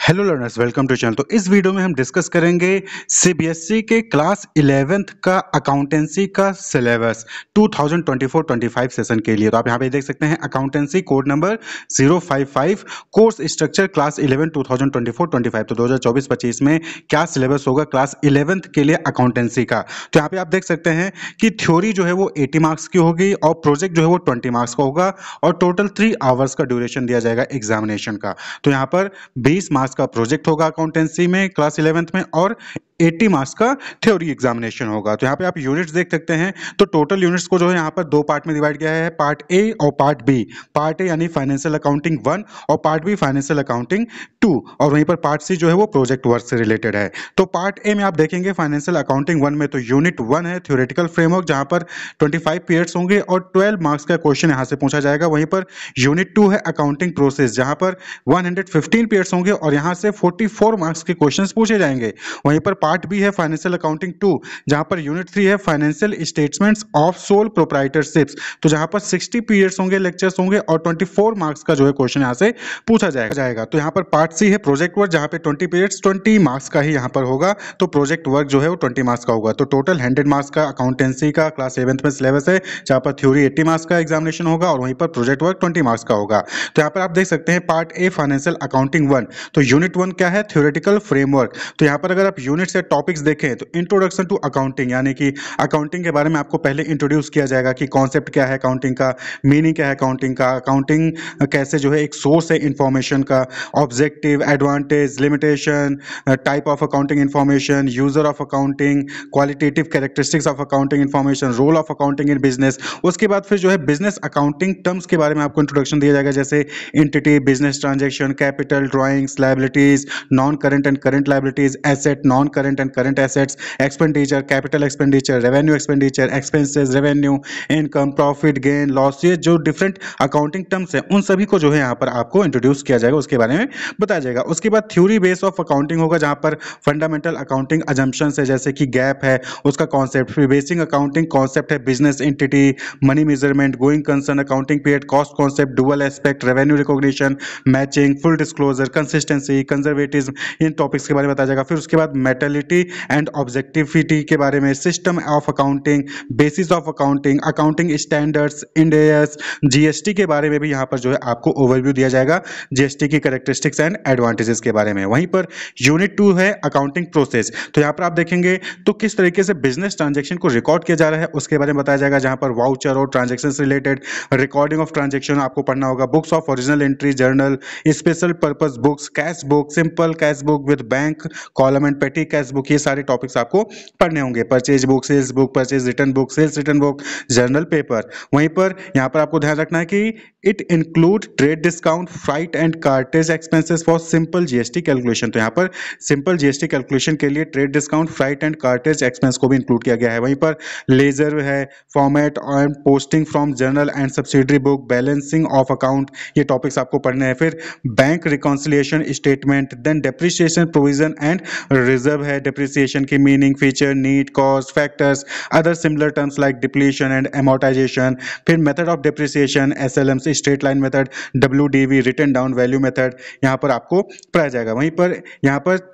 Hello learners, welcome to channel. तो इस video में हम डिस्कस करेंगे सीबीएसई के क्लास 11th का अकाउंटेंसी का सिलेबस 2024-25 सेशन के लिए। तो आप यहाँ पे देख सकते हैं accountancy code number 055 course structure class 11 2024-25। तो 2024-25 में क्या सिलेबस होगा क्लास 11th के लिए अकाउंटेंसी का। तो यहाँ पे आप देख सकते हैं कि थ्योरी जो है वो 80 मार्क्स की होगी और प्रोजेक्ट जो है वो 20 मार्क्स का होगा और टोटल 3 आवर्स का ड्यूरेशन दिया जाएगा एग्जामिनेशन का। तो यहाँ पर 20 मार्क्स का प्रोजेक्ट होगा अकाउंटेंसी में क्लास 11th में और 80 मार्क्स का थ्योरी एग्जामिनेशन होगा। तो यहाँ पे आप यूनिट्स देख सकते हैं। तो टोटल यूनिट्स को जो है यहाँ पर दो पार्ट में डिवाइड किया है, पार्ट ए और पार्ट बी। पार्ट ए यानी फाइनेंशियल अकाउंटिंग 1 और पार्ट बी फाइनेंशियल अकाउंटिंग 2 और वहीं पर पार्ट सी जो है वो प्रोजेक्ट वर्क से रिलेटेड है। तो पार्ट ए में आप देखेंगे फाइनेंशियल अकाउंटिंग 1 में तो यूनिट 1 है थ्योरेटिकल फ्रेमवर्क, जहां पर 25 पीरियड्स होंगे और 12 मार्क्स का क्वेश्चन यहां से पूछा जाएगा। वहीं पर यूनिट 2 है अकाउंटिंग प्रोसेस, जहां पर 115 पीरियड्स होंगे और यहां से 44 मार्क्स के क्वेश्चंस पूछे जाएंगे। वहीं पर पार्ट बी है फाइनेंशियल अकाउंटिंग 2, जहां पर यूनिट 3 है फाइनेंशियल स्टेटमेंट्स ऑफ सोल प्रोप्राइटरशिप्स, तो जहां पर 60 पीरियड्स होंगे, लेक्चर्स होंगे और 24 मार्क्स का जो है क्वेश्चन यहां से पूछा जाएगा। तो यहां पर पार्ट सी है प्रोजेक्ट वर्क, जहां पे 20 पीरियड्स 20 मार्क्स का ही यहां पर होगा। तो प्रोजेक्ट वर्क जो है वो 20 मार्क्स का होगा। तो टोटल 100 मार्क्स का अकाउंटेंसी का क्लास 11th में सिलेबस है, जहां पर थ्योरी 80 मार्क्स का एग्जामिनेशन होगा और वहीं पर प्रोजेक्ट वर्क 20 मार्क्स का होगा। तो यहाँ पर आप देख सकते हैं पार्ट ए फाइनेंशियल अकाउंटिंग 1। तो यूनिट 1 क्या है? Theoretical framework. तो यहाँ पर अगर आप यूनिट से टॉपिक्स देखें तो इंट्रोडक्शन टू अकाउंटिंग, यानी कि अकाउंटिंग के बारे में आपको पहले इंट्रोड्यूस किया जाएगा कि कॉन्सेप्ट क्या है अकाउंटिंग का, मीनिंग क्या है अकाउंटिंग का, अकाउंटिंग कैसे जो है एक सोर्स है इंफॉर्मेशन का, objective, advantage, limitation, type of accounting information, user of accounting, qualitative characteristics of accounting information, role of accounting in business. उसके बाद फिर जो है बिजनेस अकाउंटिंग टर्म्स के बारे में आपको इंट्रोडक्शन दिया जाएगा, जैसे entity, business transaction, capital, drawings, liabilities, non current and current liabilities, asset, non current and current assets, expenditure, capital expenditure, revenue expenditure, expenses, revenue, income, profit, gain, loss. ये जो different accounting terms हैं उन सभी को जो है यहाँ पर आपको इंट्रोड्यूस किया जाएगा, उसके बारे में बताया जाएगा। उसके बाद थ्योरी बेस ऑफ अकाउंटिंग होगा, जहां पर फंडामेंटल अकाउंटिंग अजम्पशंस है, जैसे कि गैप है उसका कॉन्सेप्ट, फिर बेसिक अकाउंटिंग कॉन्सेप्ट है, business entity, money measurement, going concern accounting period, cost concept, dual aspect, revenue recognition, matching, full disclosure, consistency, conservatism, इन टॉपिक्स के बारे में बताया जाएगा। फिर उसके बाद मेटलिटी एंड ऑब्जेक्टिविटी के बारे में, system of accounting, basis of accounting, accounting standards, Ind AS, GST के बारे में भी यहाँ पर जो है आपको ओवरव्यू दिया जाएगा, जीएसटी की कैरेक्टरिस्टिक्स एंड एडवांटेजेस के बारे में। वहीं पर यूनिट 2 है अकाउंटिंग प्रोसेस। तो यहाँ पर आप देखेंगे तो किस तरीके से बिजनेस ट्रांजैक्शन को रिकॉर्ड किया जा रहा है उसके बारे में बताया जाएगा, जहां पर वाउचर और ट्रांजैक्शन से रिलेटेड रिकॉर्डिंग ऑफ ट्रांजैक्शन आपको पढ़ना होगा, books of original entry, journal, special purpose books, cash book, simple cash book with bank column and petty cash book, ये सारे टॉपिक्स आपको पढ़ने होंगे। Purchase book, sales book, purchase return book, sales return book, journal paper. वहीं पर यहाँ पर आपको ध्यान रखना है कि it include trade discount, freight and cartage expenses for simple GST calculation. तो यहाँ पर सिंपल जीएसटी कैलकुलेशन के लिए trade discount, freight and cartage expense को भी इंक्लूड किया गया है। वहीं पर लेजर है, format and posting from journal and subsidiary book, balancing of account, ये टॉपिक्स आपको पढ़ने हैं। फिर bank reconciliation statement, then depreciation provision and reserve है, डेप्रिसिएशन की meaning, feature, need, cost, factors, other similar terms like depletion and amortisation. फिर method of depreciation, SLM से straight line method, WDV, written down value method यहाँ पर आपको पढ़ाया जाएगा। वहीं पर यहाँ पर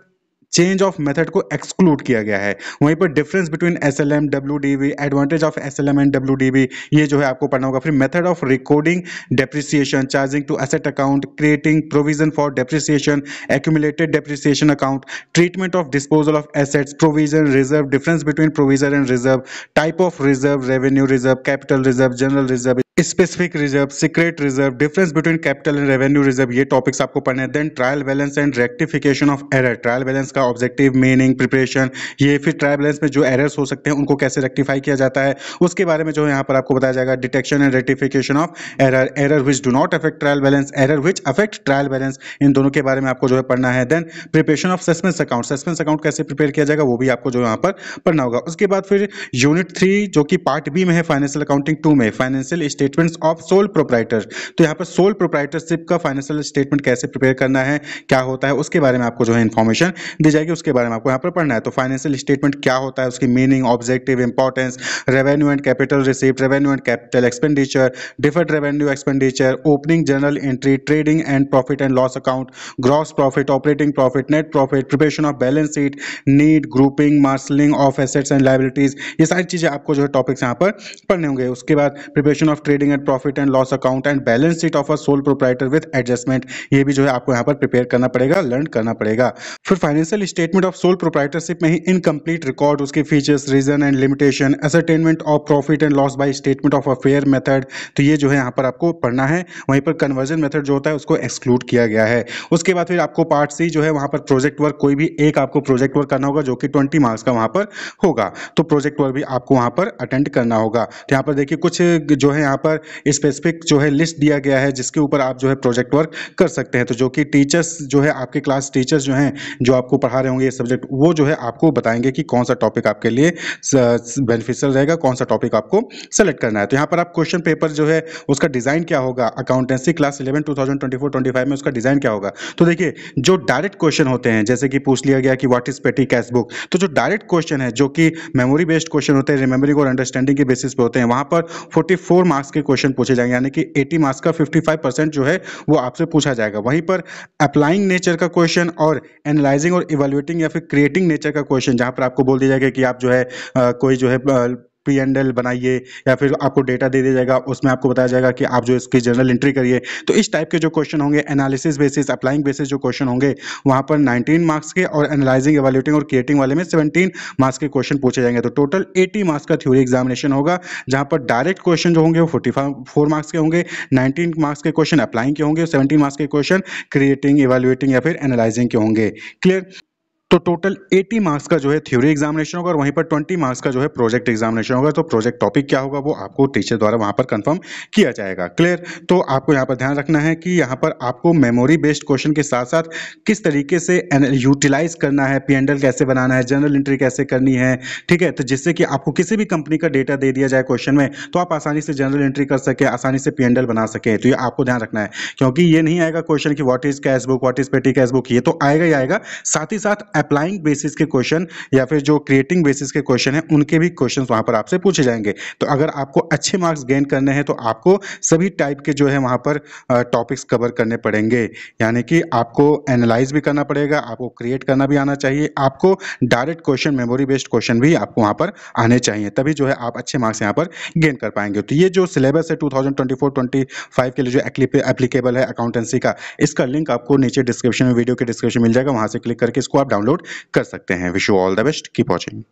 चेंज ऑफ मेथड को एक्सक्लूड किया गया है। वहीं पर difference between SLM, WDV, advantage of SLM and WDV, ये जो है आपको पढ़ना होगा। फिर method of recording depreciation, charging to asset account, creating provision for depreciation, accumulated depreciation account, treatment of disposal of assets, provision, reserve, difference between provision and reserve, type of reserve, revenue reserve, capital reserve, general reserve, specific reserve, secret reserve, difference between capital and revenue reserve, ये topics आपको पढ़ने हैं। Then trial balance and rectification of error, trial balance का objective, meaning, preparation, ये फिर trial balance में जो errors हो सकते हैं उनको कैसे रेक्टिफाई किया जाता है उसके बारे में जो है यहाँ पर आपको बताया जाएगा। Detection and rectification of error, error which do not affect trial balance, error which affect trial balance, इन दोनों के बारे में आपको जो है पढ़ना है। Then preparation of suspense account, suspense account कैसे प्रिपेयर किया जाएगा वो भी आपको जो यहाँ पर पढ़ना होगा। उसके बाद फिर यूनिट 3 जो कि पार्ट बी में है फाइनेंशियल अकाउंटिंग 2 में, financial statements of sole proprietor. तो यहाँ पर सोल प्रोप्राइटरशिप का फाइनेंशियल स्टेटमेंट कैसे प्रिपेयर करना है, क्या होता है, उसके बारे में आपको जो है इन्फॉर्मेशन दी जाएगी, उसके बारे में आपको यहाँ पर पढ़ना है। तो फाइनेंशियल स्टेटमेंट क्या होता है, उसकी meaning, objective, importance, revenue and capital receipt, revenue and capital expenditure, deferred revenue expenditure, opening journal entry, trading and profit and loss account, gross profit, operating profit, net profit, preparation of balance sheet, need, grouping, marshalling of assets and liabilities, ये सारी चीजें आपको जो है topics यहाँ पर पढ़ने होंगे। उसके बाद preparation of trading and profit and loss account and balance sheet of a sole proprietor with adjustment, ये भी जो है आपको यहाँ पर प्रिपेयर करना पड़ेगा, लर्न करना पड़ेगा। फिर financial statement of sole proprietorship में ही इनकम्प्लीट रिकॉर्ड, उसके features, reason and limitation, ascertainment of profit and loss by statement of affair method, तो ये जो है यहाँ पर आपको पढ़ना है। वहीं पर कन्वर्जन मेथड जो होता है उसको एक्सक्लूड किया गया है। उसके बाद फिर आपको पार्ट सी जो है वहां पर प्रोजेक्ट वर्क, कोई भी एक आपको प्रोजेक्ट वर्क करना होगा जो कि 20 मार्क्स का वहां पर होगा। तो प्रोजेक्ट वर्क भी आपको वहां पर अटेंड करना होगा। तो यहाँ पर देखिए कुछ जो है यहाँ पर स्पेसिफिक जो है लिस्ट दिया गया है जिसके ऊपर आप जो है प्रोजेक्ट वर्क कर सकते हैं। तो जो कि टीचर्स जो है आपके क्लास टीचर्स जो हैं जो आपको पढ़ा रहे होंगे ये सब्जेक्ट, वो जो है आपको बताएंगे कि कौन सा टॉपिक आपके लिए बेनिफिशियल रहेगा, कौन सा टॉपिक आपको सेलेक्ट करना है। तो यहाँ पर आप क्वेश्चन पेपर जो है उसका डिजाइन क्या होगा, अकाउंटेंसी क्लास 11 2024-25 में उसका डिजाइन क्या होगा। तो देखिए जो डायरेक्ट क्वेश्चन होते हैं, जैसे कि पूछ लिया गया कि व्हाट इज पेटी कैश बुक, तो जो डायरेक्ट क्वेश्चन है जो कि मेमोरी बेस्ड क्वेश्चन होते हैं, रिमेंबरिंग और अंडरस्टैंडिंग के बेसिस पे होते हैं, वहां पर 44 मार्क्स के क्वेश्चन पूछे जाएंगे, यानी कि 80 मार्क्स का 55% जो है वो आपसे पूछा जाएगा। वहीं पर अप्लाइंग नेचर का क्वेश्चन और एनालाइजिंग और इवैल्यूएटिंग या फिर क्रिएटिंग नेचर का क्वेश्चन, जहां पर आपको बोल दिया जाएगा कि आप जो है कोई जो है पी एंड एल बनाइए, या फिर आपको डेटा दे दिया जाएगा, उसमें आपको बताया जाएगा कि आप जो इसकी जर्नल एंट्री करिए। तो इस टाइप के जो क्वेश्चन होंगे, एनालिसिस बेसिस, अप्लाइंग बेसिस जो क्वेश्चन होंगे वहां पर 19 मार्क्स के, और एनालाइजिंग, इवैल्यूएटिंग और क्रिएटिंग वाले में 17 मार्क्स के क्वेश्चन पूछे जाएंगे। तो टोटल 80 मार्क्स का थ्योरी एग्जामिनेशन होगा, जहां पर डायरेक्ट क्वेश्चन जो होंगे वो 44 मार्क्स के होंगे, 19 मार्क्स के क्वेश्चन अप्लाइंग के होंगे, 17 मार्क्स के क्वेश्चन क्रिएटिंग, इवैल्यूएटिंग या फिर एनालाइजिंग के होंगे। क्लियर। तो टोटल 80 मार्क्स का जो है थ्योरी एग्जामिनेशन होगा, और वहीं पर 20 मार्क्स का जो है प्रोजेक्ट एग्जामिनेशन होगा। तो प्रोजेक्ट टॉपिक क्या होगा वो आपको टीचर द्वारा वहां पर कंफर्म किया जाएगा। क्लियर। तो आपको यहाँ पर ध्यान रखना है कि यहाँ पर आपको मेमोरी बेस्ड क्वेश्चन के साथ साथ किस तरीके से यूटिलाइज करना है, पीएनएल कैसे बनाना है, जर्नल एंट्री कैसे करनी है, ठीक है। तो जिससे कि आपको किसी भी कंपनी का डेटा दे दिया जाए क्वेश्चन में, तो आप आसानी से जर्नल एंट्री कर सके, आसानी से पीएनएल बना सके। तो ये आपको ध्यान रखना है, क्योंकि ये नहीं आएगा क्वेश्चन की what is cash book, what is पेटी कैश बुक, ये तो आएगा ही आएगा, साथ ही साथ अप्लाइंग बेसिस के क्वेश्चन या फिर जो क्रिएटिंग बेसिस के क्वेश्चन है उनके भी क्वेश्चंस वहां पर आपसे पूछे जाएंगे। तो अगर आपको अच्छे मार्क्स गेन करने हैं तो आपको सभी टाइप के जो है वहां पर टॉपिक्स कवर करने पड़ेंगे, यानी कि आपको एनालाइज भी करना पड़ेगा, आपको क्रिएट करना भी आना चाहिए, आपको direct question, memory based question भी आपको वहां पर आने चाहिए, तभी जो है आप अच्छे मार्क्स यहाँ पर गेन कर पाएंगे। तो ये जो सिलेबस है 2024-25 के लिए जो एप्लीकेबल है अकाउंटेंसी का, इसका लिंक आपको नीचे डिस्क्रिप्शन में, वीडियो के डिस्क्रिप्शन मिल जाएगा, वहां से क्लिक करके इसको आप डाउनलोड कर सकते हैं। Wish you all the best, keep watching.